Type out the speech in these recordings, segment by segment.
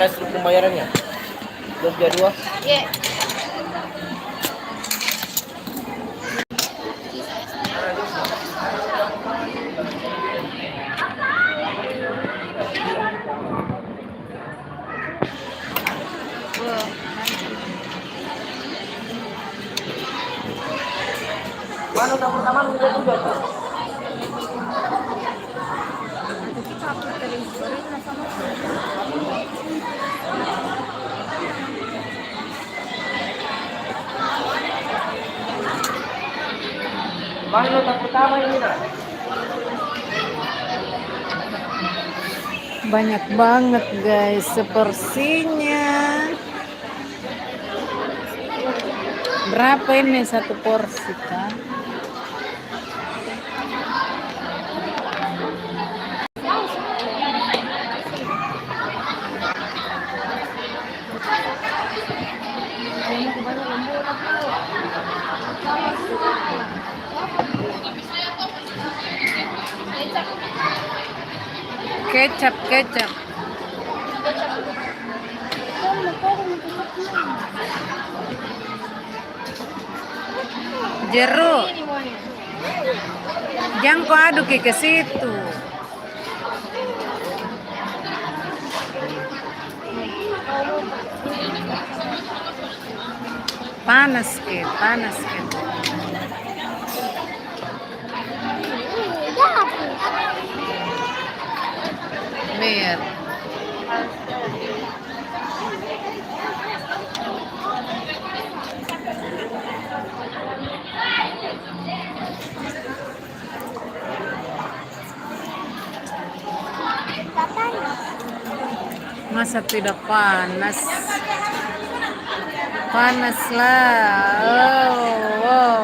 Mana struktur pembayarannya? 232? Iya. Mana tahun pertama lu juga tuh? Mana tahun pertama ini nak? Banyak banget guys seporsinya. Berapa ini satu porsi kan? Kecap. Jeruk. Jangan kau aduk ke situ. Panas ke. Biar. Masa tidak panas? Panas lah. Oh.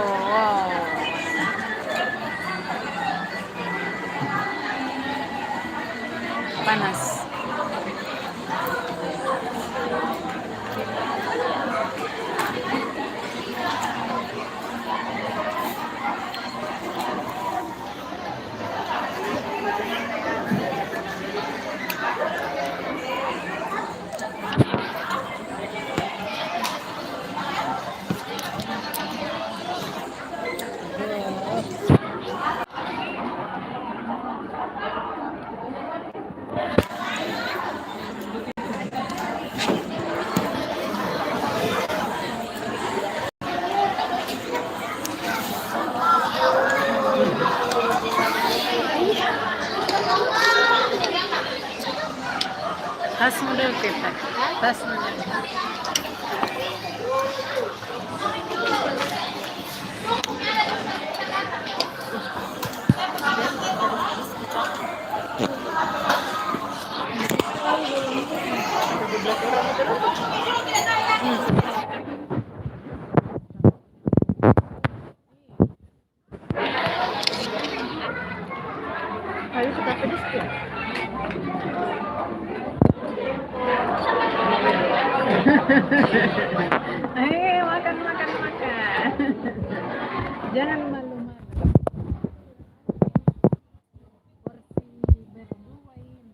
Panas. Tas model kita. Tas model. Ayo kita pedes ya. Ayo makan. Jangan malu-malu. Porsi berdua ini.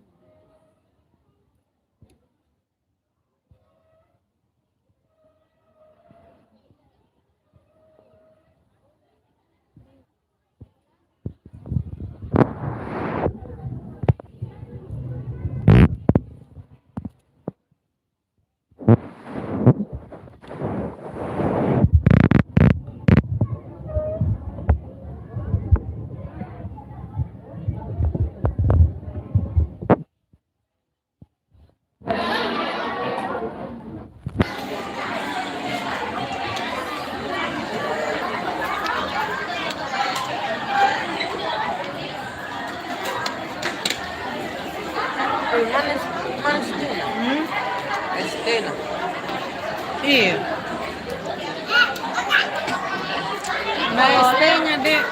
Mana Stena? Stena. Iya. Nah, ST-nya dek.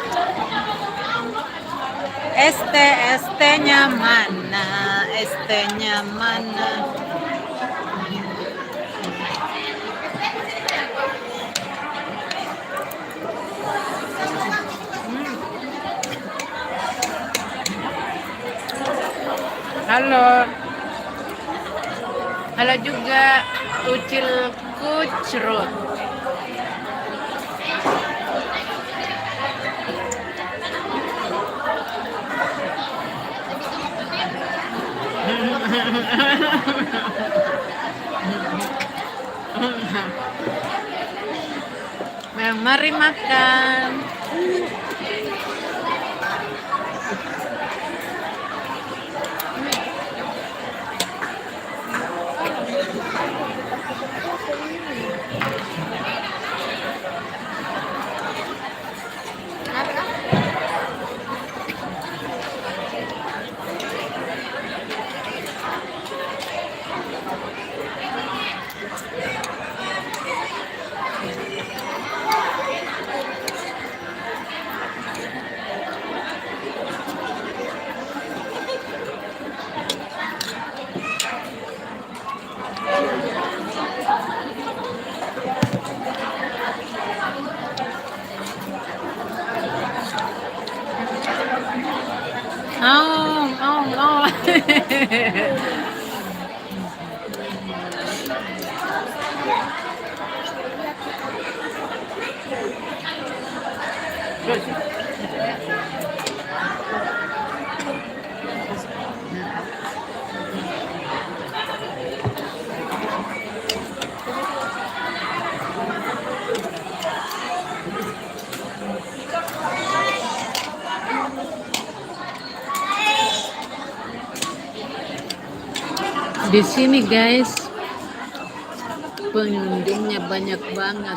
ST-nya mana? ST-nya mana? Halo. Ada juga ucil kucrut. Mari makan. Oh. Di sini guys, pengunjungnya banyak banget,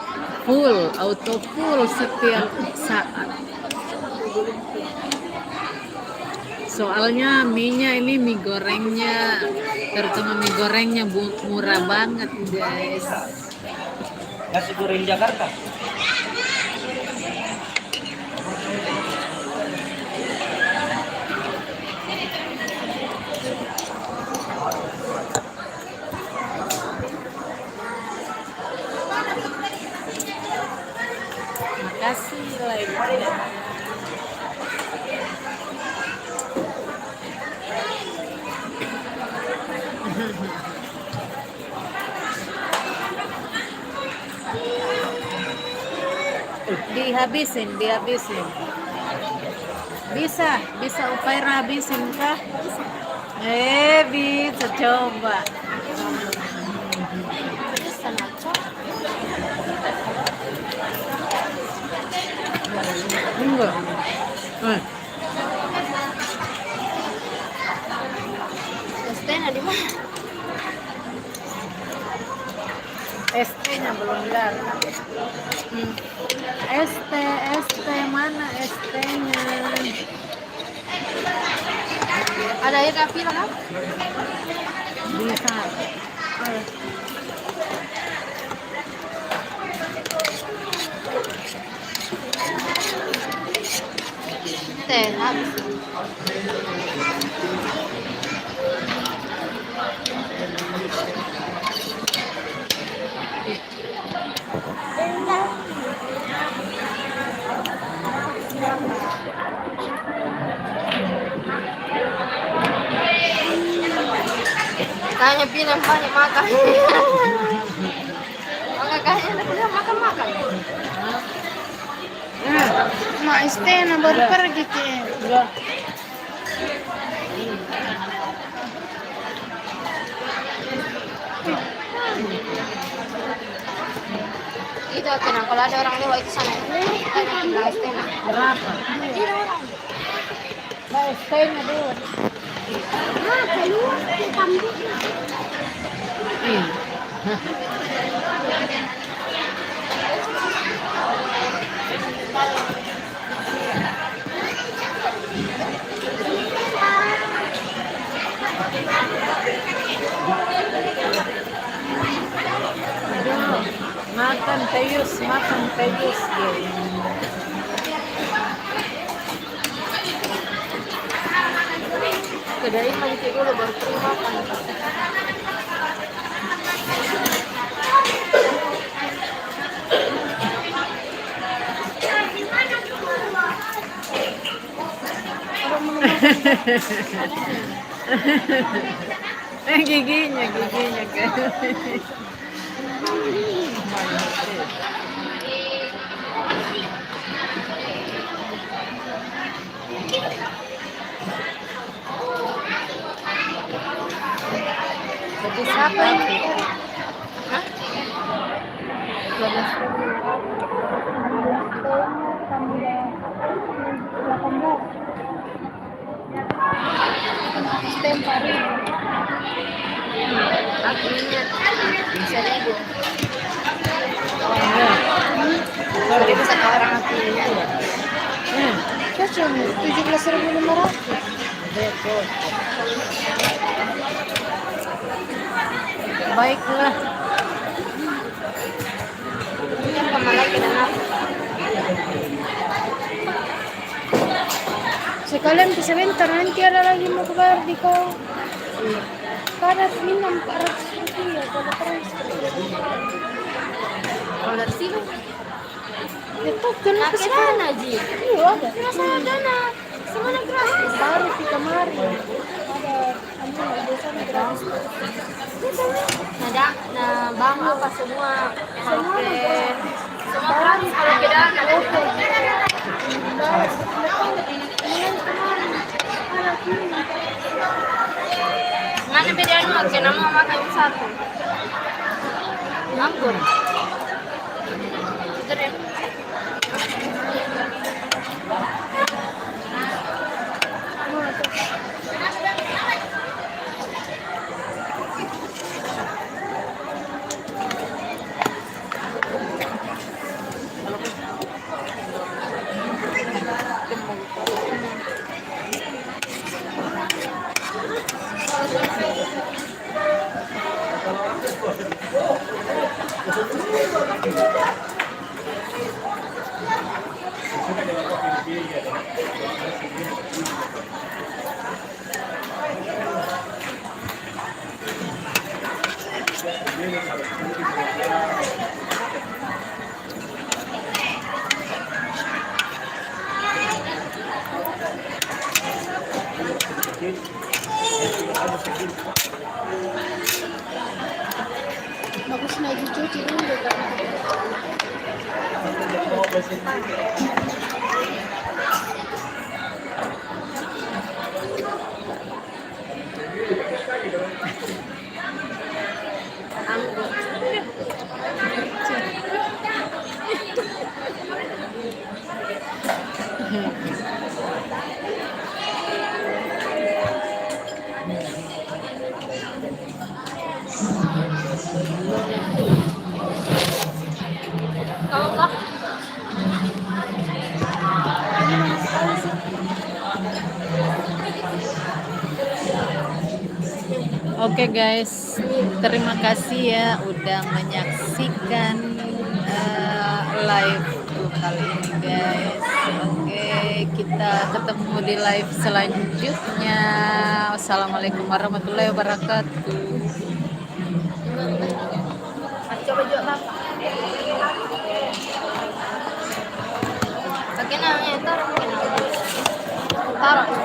auto full setiap saat. Soalnya mie gorengnya, terutama mie gorengnya murah banget guys. Nasi goreng Jakarta. Makasih lagi. Dihabisin. Bisa Upaira habisin kah? Bisa coba. Enggak. Stena di mana? ST-nya belum datang. ST mana ST-nya? Ada air api lah. Bisa. Teh habis. Kayaknya pindah banyak makan. Kayaknya udah makan. Mak Stena baru pergi ke. Enggak. Itu Stena, kalau ada orang lewat itu sana. Mak Stena. Berapa? Tidak orang. Nah, ST-nya dulu. Keluar ke kampung. Iya. Makan teyus ya. Kedai nanti dulu baru terima makan. Giginya guys. Jadi Berapa siapa? ini? Hah? 12. Aku ingat 1.000. Ya. 1.000 satu orang aku ingat. Hmm. Cocok 17.500. Betul. Baiklah. Ini apa lagi dan apa? Sekalian bisa bentar, nanti ada lagi mau kebayar di kau. Kada minum 400 rupiah kalau transfer. Kalau dari sini? Itu kenapa sih? Dana Ji? Iya ada. Sama dana, semuanya gratis. Baru di kemarin ada biasanya gratis. Nah bang apa semua? Semua gratis kalau kita mana bedanya? Oke, nama makan yang satu. Anggur. Itu deh. Bagus na cuci dulu kan. Kalau enggak Oke guys, terima kasih ya udah menyaksikan live kali ini guys. Oke, kita ketemu di live selanjutnya. Wassalamualaikum warahmatullahi wabarakatuh. coba jual apa? Pakai namanya taruh. Taruh.